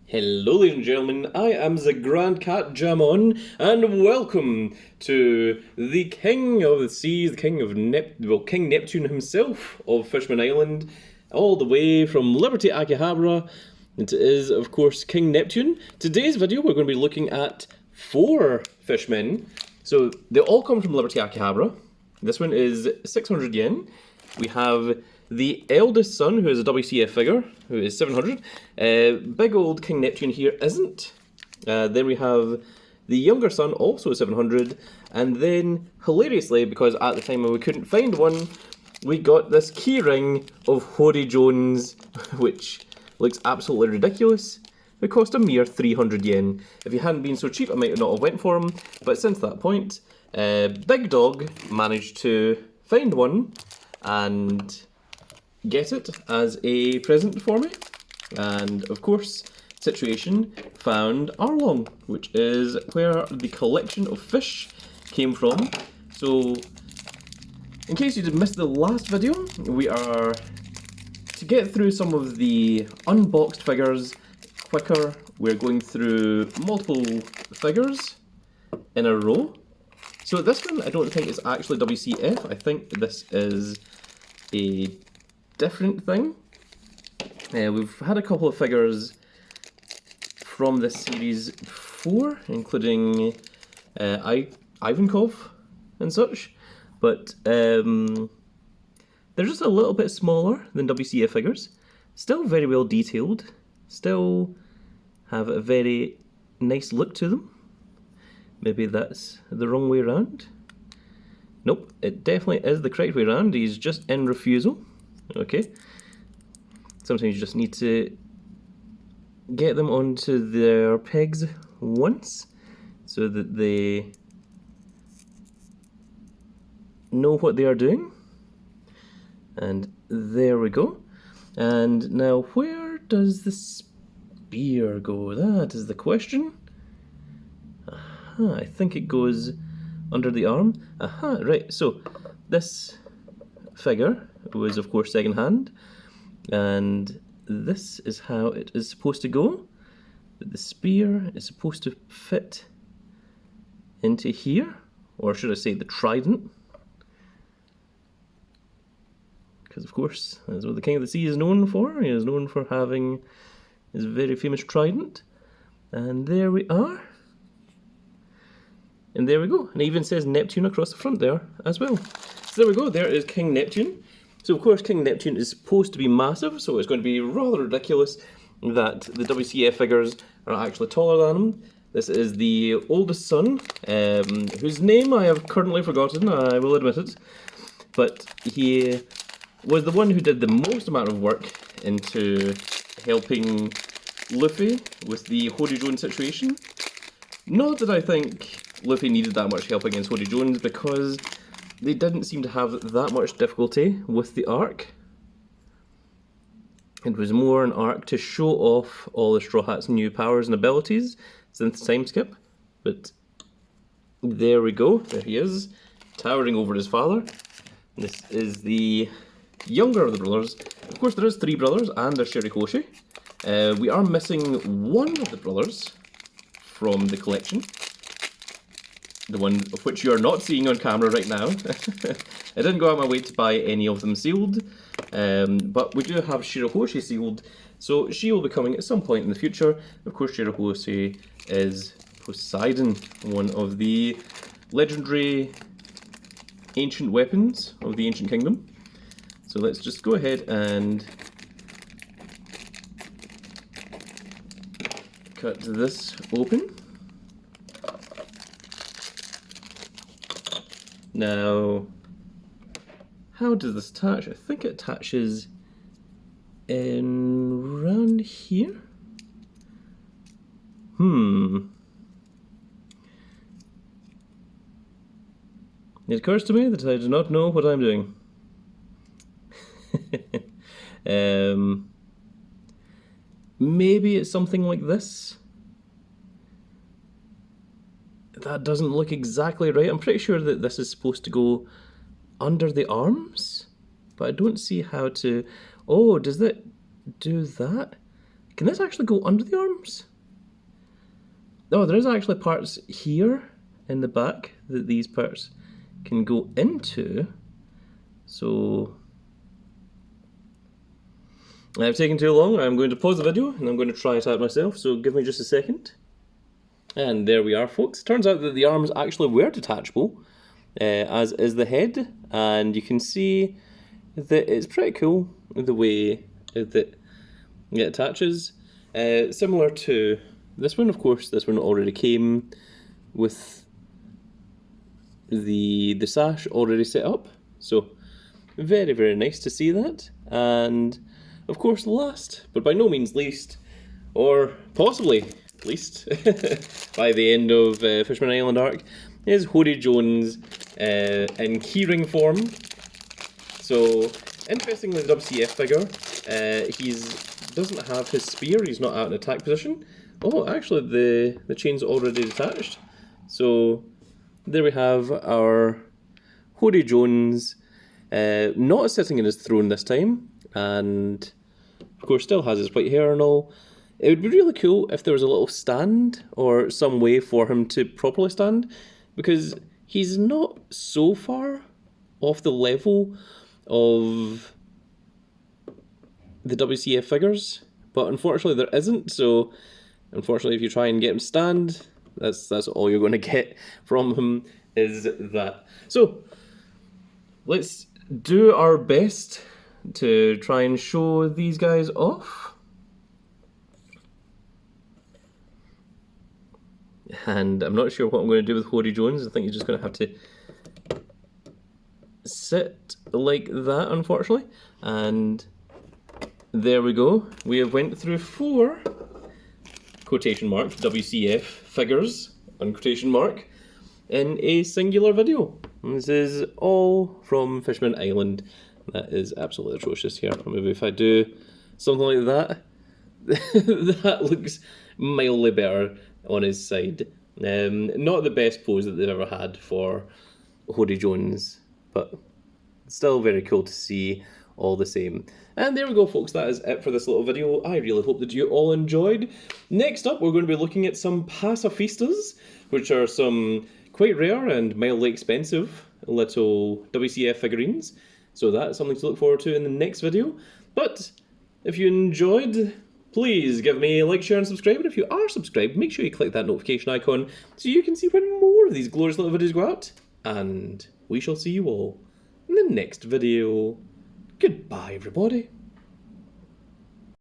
Hello ladies and gentlemen, I am the Grand Cat Jamon, and welcome to the King of the Seas, the King of King Neptune himself of Fishman Island, all the way from Liberty Akihabara. It is, of course, King Neptune. Today's video we're going to be looking at 4 fishmen. So they all come from Liberty Akihabara. This one is 600 yen. We have the eldest son, who is a WCF figure, who is 700. Big old King Neptune here isn't. Then we have the younger son, also 700. And then, hilariously, because at the time we couldn't find one, we got this keyring of Hory Jones, which looks absolutely ridiculous. It cost a mere 300 yen. If he hadn't been so cheap, I might not have went for him. But since that point, Big Dog managed to find one and get it as a present for me. And of course, Situation found Arlong, which is where the collection of fish came from. So, in case you did miss the last video, we are to get through some of the unboxed figures quicker. We're going through multiple figures in a row. So this one I don't think is actually WCF. I think this is a different thing. We've had a couple of figures from this series before, including Ivankov and such, but they're just a little bit smaller than WCF figures. Still very well detailed, still have a very nice look to them. Maybe that's the wrong way around. Nope, it definitely is the correct way around. He's just in refusal. Okay. Sometimes you just need to get them onto their pegs once so that they know what they are doing. And there we go. And now where does the spear go? That is the question. Aha, I think it goes under the arm. Aha, right, so this figure was of course second hand, and this is how it is supposed to go. The spear is supposed to fit into here, or should I say the trident, because of course that's what the King of the Sea is known for. He is known for having his very famous trident. And there we are. And there we go. And it even says Neptune across the front there as well. So there we go. There is King Neptune. So of course King Neptune is supposed to be massive, so it's going to be rather ridiculous that the WCF figures are actually taller than him. This is the oldest son, whose name I have currently forgotten, I will admit it. But he was the one who did the most amount of work into helping Luffy with the Hory Jones situation. Not that I think Luffy needed that much help against Hory Jones, because they didn't seem to have that much difficulty with the arc. It was more an arc to show off all the Straw Hat's new powers and abilities since time skip. But there we go, there he is, towering over his father. This is the younger of the brothers. Of course there is 3 brothers and there's Shirikoshi. We are missing one of the brothers from the collection. The one of which you are not seeing on camera right now. I didn't go out my way to buy any of them sealed, but we do have Shirikoshi sealed, so she will be coming at some point in the future. Of course, Shirikoshi is Poseidon, one of the legendary ancient weapons of the Ancient Kingdom. So let's just go ahead and cut this open. Now, how does this attach? I think it attaches in around here. It occurs to me that I do not know what I'm doing. Maybe it's something like this. That doesn't look exactly right. I'm pretty sure that this is supposed to go under the arms, but I don't see how to... Oh, does that do that? Can this actually go under the arms? Oh, there is actually parts here in the back that these parts can go into. So I've taken too long. I'm going to pause the video and I'm going to try it out myself, so give me just a second. And there we are, folks. Turns out that the arms actually were detachable, as is the head, and you can see that it's pretty cool the way that it attaches. Similar to this one, of course. This one already came with the sash already set up, so very, very nice to see that. And of course, last but by no means least, or possibly least, by the end of Fishman Island arc, is Hoodie Jones in keyring form. So, interestingly, the WCF figure, he doesn't have his spear, he's not at an attack position. Oh, actually, the chain's already detached. So, there we have our Hoodie Jones, not sitting in his throne this time, and of course still has his white hair and all. It would be really cool if there was a little stand or some way for him to properly stand, because he's not so far off the level of the WCF figures, but unfortunately there isn't. So unfortunately, if you try and get him stand, that's all you're going to get from him, is that. So let's do our best to try and show these guys off. And I'm not sure what I'm going to do with Hoodie Jones. I think he's just going to have to sit like that, unfortunately. And there we go. We have went through 4 quotation mark WCF figures on quotation mark in a singular video. And this is all from Fishman Island. That is absolutely atrocious here. Maybe if I do something like that, that looks mildly better on his side. Not the best pose that they've ever had for Hoodie Jones, but still very cool to see all the same. And there we go, folks. That is it for this little video. I really hope that you all enjoyed. Next up, we're going to be looking at some pacifistas, which are some quite rare and mildly expensive little WCF figurines. So that's something to look forward to in the next video. But if you enjoyed, please give me a like, share and subscribe. And if you are subscribed, make sure you click that notification icon so you can see when more of these glorious little videos go out. And we shall see you all in the next video. Goodbye, everybody.